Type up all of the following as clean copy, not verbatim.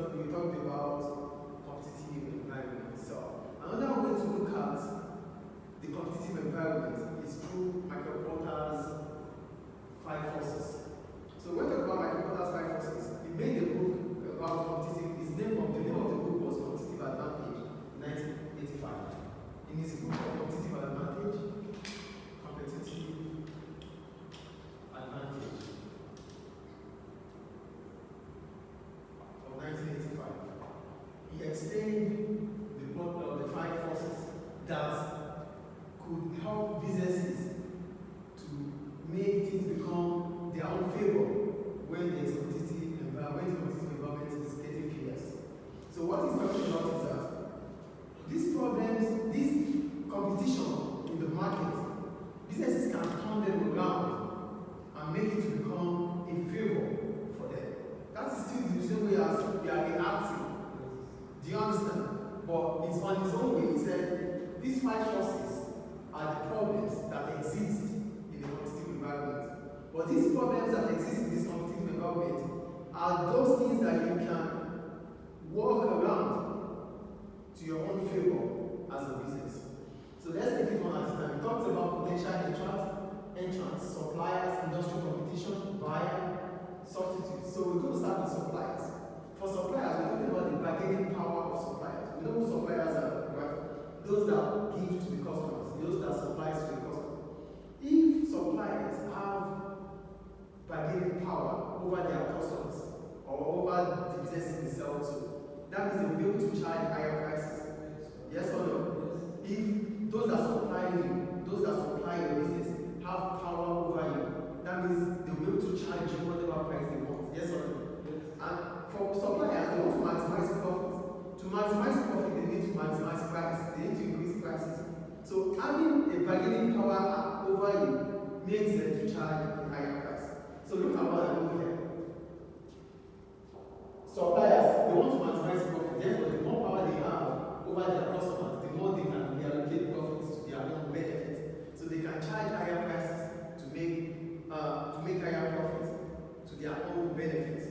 talked about competitive environment. So another way to look at the competitive environment is through Michael Porter's 5 forces. So when we talk about Michael Porter's 5 forces, he made a book about competitive. The name of the book was Competitive Advantage, 1985. In his book of Competitive Advantage, of 1985, he explained the 5 forces that could help businesses to make things become their own favor when the competitive environment is getting fierce. So what he's talking about is that these problems, this competition in the market, businesses can turn them around and make it to become a favor for them. That is still the same way as we are reacting. Do you understand? But it's on his own way. He said these 5 forces are the problems that exist in the competitive environment. But these problems that exist in this competitive environment are those things that you can work around to your own favor as a business. So let's take it one at a time. We talked about potential entrants, suppliers, industrial competition, buyer, substitutes. So we're going to start with suppliers. For suppliers, we're talking about the bargaining power of suppliers. We know who suppliers are, right? Those that give to the customers, those that supply to the customer. If suppliers have bargaining power over their customers or over the businesses they sell to, that means they will be able to charge higher prices. Yes or no? If those that supply you, those that supply your business have power over you, that means they will be able to charge you whatever price they want. Yes or no? And for suppliers, they want to maximize profit. To maximize profit, they need to maximize price. They need to increase prices. So having a bargaining power over you makes them to charge a higher price. So look at what I'm doing here. Suppliers, they want to maximize profit. Therefore, the more power they have over their customers, the more they can reallocate profits to their own benefit. So they can charge higher prices to make higher profits to their own benefit.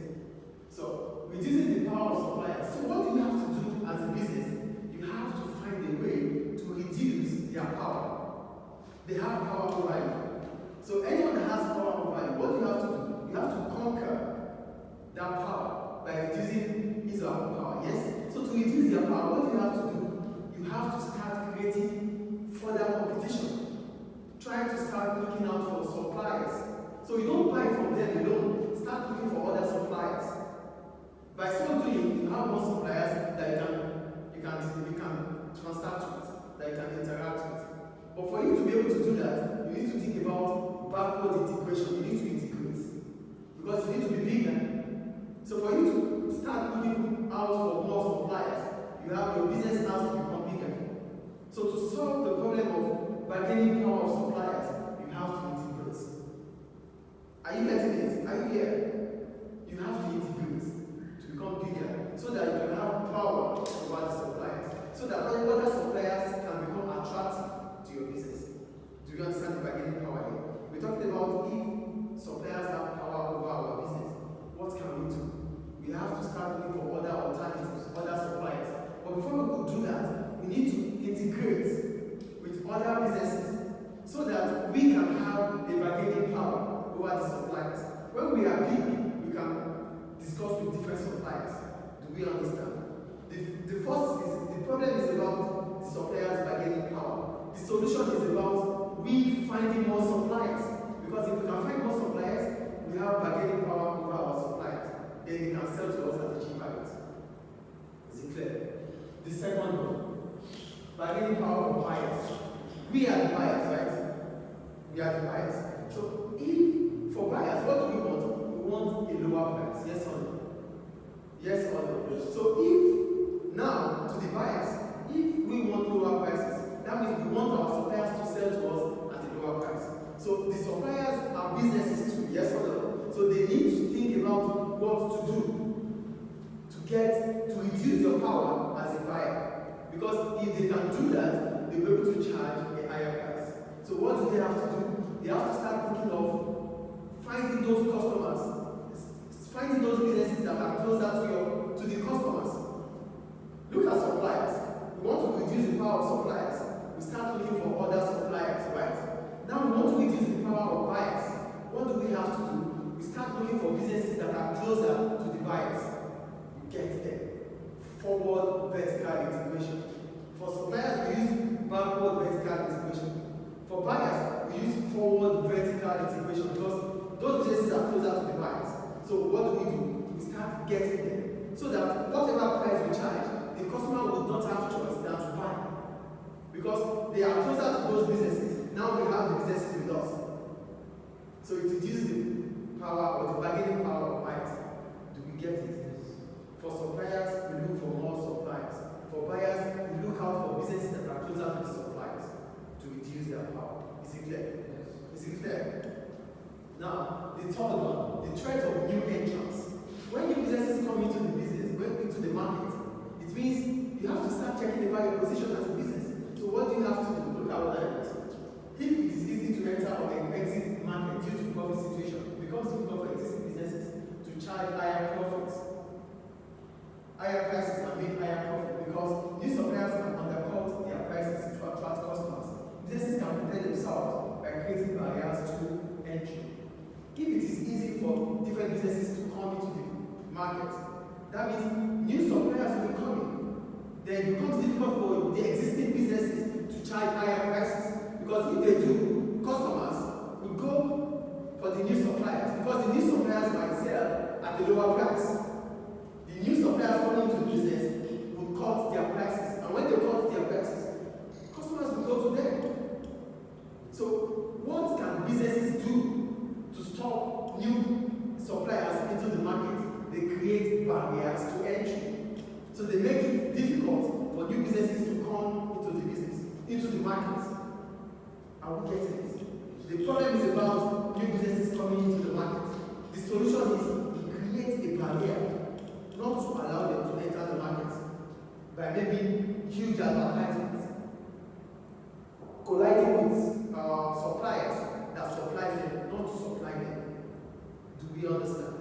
So reducing the power of suppliers. So what do you have to do as a business? You have to find a way to reduce their power. They have power over you. So anyone that has power over you, what do you have to do? You have to conquer that power by reducing his or her power. Yes? So to reduce their power, what do you have to do? You have to start creating further competition. Try to start looking out for suppliers. So you don't buy from them alone. Start looking for other suppliers. By so doing, you have more suppliers that you can transact with, that you can interact with. But for you to be able to do that, you need to think about backward integration. You need to integrate. Because you need to be bigger. So for you to start looking out for more suppliers, your business has to become bigger. So to solve the problem of bargaining power of suppliers, you have to integrate. Are you getting it? Are you here? You have to integrate to become bigger so that you can have power over the suppliers. So that other suppliers can become attractive to your business. Do you understand the bargaining power here? We talked about if suppliers have power over our business, what can we do? We have to start looking for other alternatives, other suppliers. But before we could do that, we need to integrate with other businesses so that we can have a bargaining power over the suppliers. When we are big, we can discuss with different suppliers. Do we understand? The problem is about the suppliers' bargaining power. The solution is about we finding more suppliers. Because if we can find more suppliers, we have bargaining power over our suppliers. Then they can sell to us at a cheaper rate. Is it clear? The second one, bargaining power of buyers. We are the buyers, right? We are the buyers. So if for buyers, what do we want? We want a lower price. Yes or no? Yes or no? So if now to the buyers, if we want lower prices, that means we want our suppliers to sell to us at a lower price. So the suppliers are businesses too. Yes or no? So they need to think about what to do to reduce your power as a buyer. Because if they can do that, they'll be able to charge a higher price. So what do they have to do? They have to start thinking of finding those customers, finding those businesses that are closer to the customer power of suppliers, we start looking for other suppliers, right? Now we want to reduce the power of buyers. What do we have to do? We start looking for businesses that are closer to the buyers. We get them. Forward vertical integration. For suppliers, we use backward vertical integration. For buyers, we use forward vertical integration because those businesses are closer to the buyers. So what do? We start getting them so that whatever price we charge, the customer will not have choice than to buy. Because they are closer to those businesses. Now we have the businesses with us. So it reduces the power or the bargaining power of buyers. Do we get it? For suppliers, we look for more suppliers. For buyers, we look out for businesses that are closer to the suppliers to reduce their power. Is it clear? Yes. Is it clear? Now, the third one, the threat of new entrants. When new businesses come into the business, into the market, it means you have to start checking about your position as a business. So what do you have to do? Look at what I wrote. If it is easy to enter or exit the market due to profit situation, it becomes difficult for existing businesses to charge higher profits, higher prices and make higher profit because new suppliers can undercut their prices to attract customers. Businesses can protect themselves by creating barriers to entry. If it is easy for different businesses to come into the market, that means new suppliers will be coming. Then it becomes difficult for the existing businesses to charge higher prices. Because if they do, customers will go for the new suppliers because the new suppliers might sell at a lower price. The new suppliers coming into the business will cut their prices. And when they cut their prices, customers will go to them. So what can businesses do to stop new suppliers into the market? They create barriers to entry. So they make it difficult for new businesses to come into the business, into the market. Are we getting it? The problem is about new businesses coming into the market. The solution is to create a barrier, not to allow them to enter the market by maybe huge advertisements, colliding with suppliers that supply them, not to supply them. Do we understand?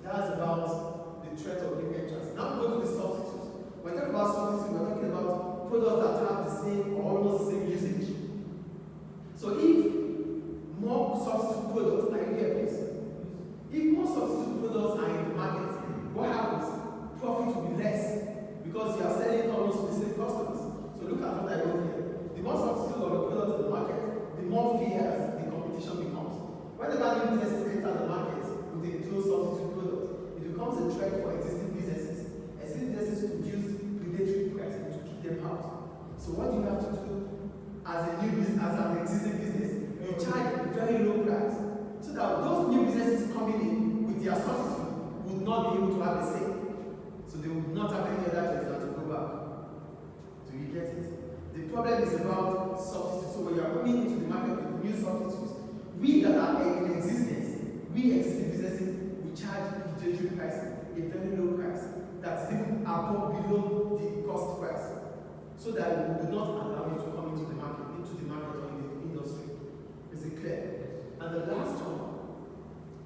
That's about the threat of new entrants. Now we go to the substitutes. When we talk about substitutes, we're talking about products that have the same or almost the same usage. So if more substitute products are in here, please. If more substitute products are in the market, what happens? Profit will be less because you are selling almost the same customers. So look at what I wrote here. The more substitute of the product in the market, the more fierce the competition becomes. Whenever new businesses enter the market with a close substitute product, it becomes a threat for existing businesses. Existing businesses could use predatory pricing to keep them out. So what do you have to do as a new business, as an existing business? You charge a very low price so that those new businesses coming in with their substitute would not be able to have the same. So they would not have any other choice than to go back. Do you get it? The problem is about substitutes. So when you are coming into the market with new substitutes, we that are in existence, we existing businesses, we charge predatory pricing, a very low price that's even above below the cost price, so that we will not allow you to come into the market or in the industry. Is it clear? And the last one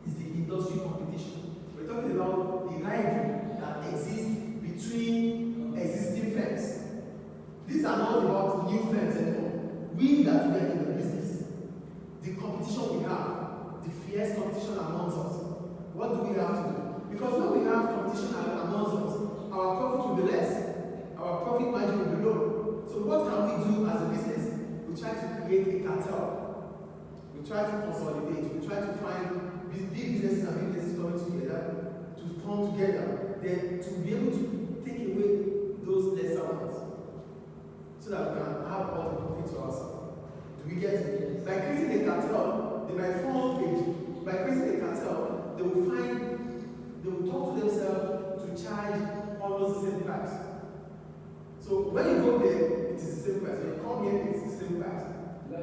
is the industry competition. We're talking about the rivalry that exists between existing firms. These are not about new firms anymore. We that we are in the business, the competition we have, the fierce competition amongst us, what do we have to do? Because when we have competition amongst us, our profit will be less, our profit margin will be low. So what can we do as a business? We try to create a cartel. We try to consolidate. We try to find big businesses and big businesses coming together to come together, then to be able to take away those lesser ones, so that we can have all the profit to ourselves. Do we get it? By creating a cartel, they might form by creating a cartel, they will talk to themselves to charge almost the same price. So when you go there, it is the same price. When you come here, it's the same price. So